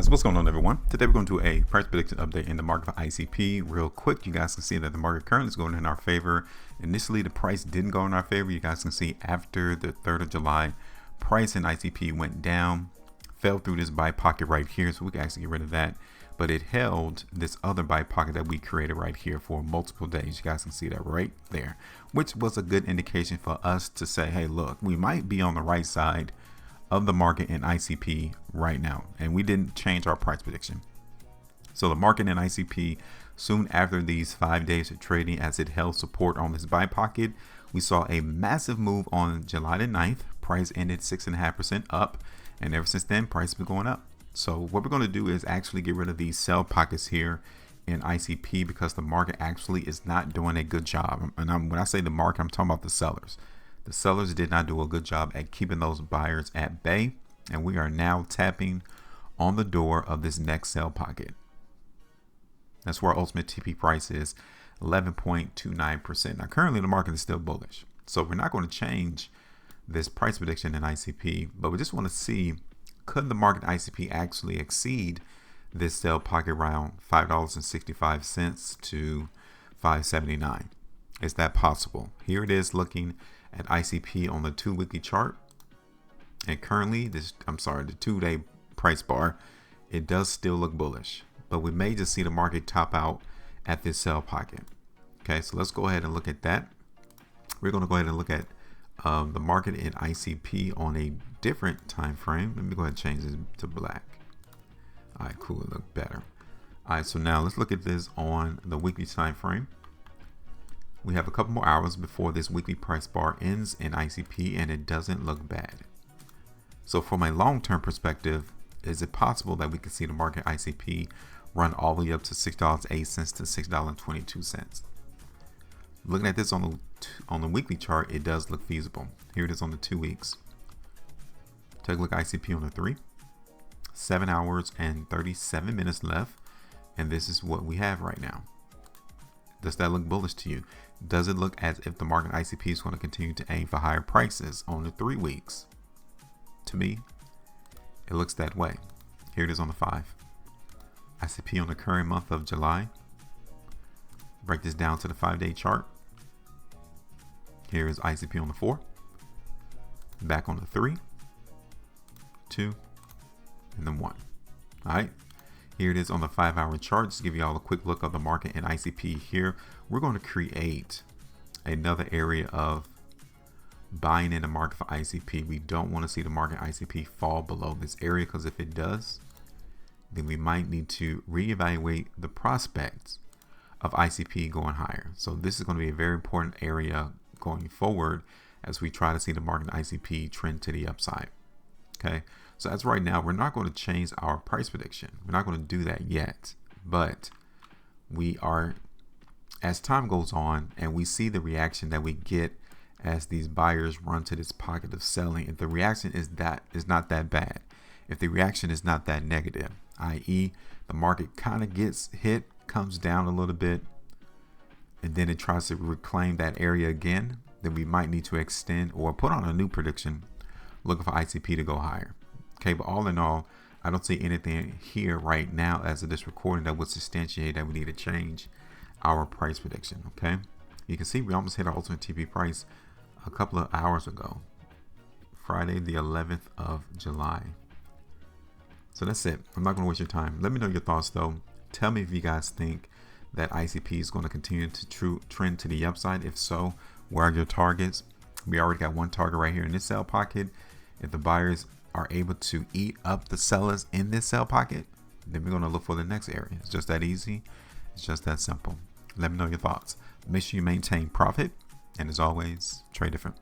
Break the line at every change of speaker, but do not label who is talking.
So what's going on, everyone? Today we're going to do a price prediction update in the market for ICP. Real quick, you guys can see that the market currently is going in our favor. Initially, the price didn't go in our favor. You guys can see after the 3rd of July, price in ICP went down, fell through this buy pocket right here, so we can actually get rid of that. But it held this other buy pocket that we created right here for multiple days. You guys can see that right there, which was a good indication for us to say, hey, look, we might be on the right side of the market in ICP right now, and we didn't change our price prediction. So the market in ICP, soon after these 5 days of trading, as it held support on this buy pocket, we saw a massive move on July the 9th. Price ended 6.5% up, and ever since then, price has been going up. So what we're going to do is actually get rid of these sell pockets here in ICP, because the market actually is not doing a good job. And when I say the market, I'm talking about the sellers. The sellers did not do a good job at keeping those buyers at bay, and we are now tapping on the door of this next sell pocket. That's where our ultimate TP price is, 11.29%. Now currently the market is still bullish, so we're not going to change this price prediction in ICP, but we just want to see, could the market ICP actually exceed this sell pocket around $5.65 to $5.79? Is that possible? Here it is looking at ICP on the 2-weekly chart, and currently the 2-day price bar, it does still look bullish, but we may just see the market top out at this sell pocket. Okay, so let's go ahead and look at that. We're going to go ahead and look at the market in ICP on a different time frame. Let me go ahead and change this to black. All right, cool, it look better. All right, so now let's look at this on the weekly time frame. We have a couple more hours before this weekly price bar ends in ICP, and it doesn't look bad. So from a long-term perspective, is it possible that we could see the market ICP run all the way up to $6.08 to $6.22? Looking at this on the weekly chart, it does look feasible. Here it is on the 2 weeks. Take a look at ICP on the 3. 7 hours and 37 minutes left, and this is what we have right now. Does that look bullish to you? Does it look as if the market ICP is going to continue to aim for higher prices on the 3 weeks? To me, it looks that way. Here it is on the 5. ICP on the current month of July. Break this down to the 5-day chart. Here is ICP on the 4. Back on the 3, 2, and then 1. All right. Here it is on the 5-hour chart. Just to give you all a quick look of the market in ICP here. We're going to create another area of buying in the market for ICP. We don't want to see the market ICP fall below this area, because if it does, then we might need to reevaluate the prospects of ICP going higher. So this is going to be a very important area going forward as we try to see the market ICP trend to the upside. Okay, so as right now, we're not going to change our price prediction. We're not going to do that yet, but we are, as time goes on and we see the reaction that we get as these buyers run to this pocket of selling, if the reaction is not that bad, if the reaction is not that negative, i.e. the market kind of gets hit, comes down a little bit, and then it tries to reclaim that area again, then we might need to extend or put on a new prediction looking for ICP to go higher. Okay, but all in all, I don't see anything here right now as of this recording that would substantiate that we need to change our price prediction. Okay, you can see we almost hit our ultimate TP price a couple of hours ago, Friday the 11th of July. So that's it. I'm not going to waste your time. Let me know your thoughts though. Tell me if you guys think that ICP is going to continue to trend to the upside. If so, where are your targets? We already got one target right here in this sell pocket. If the buyers are able to eat up the sellers in this sell pocket, then we're going to look for the next area. It's just that easy. It's just that simple. Let me know your thoughts. Make sure you maintain profit. And as always, trade different.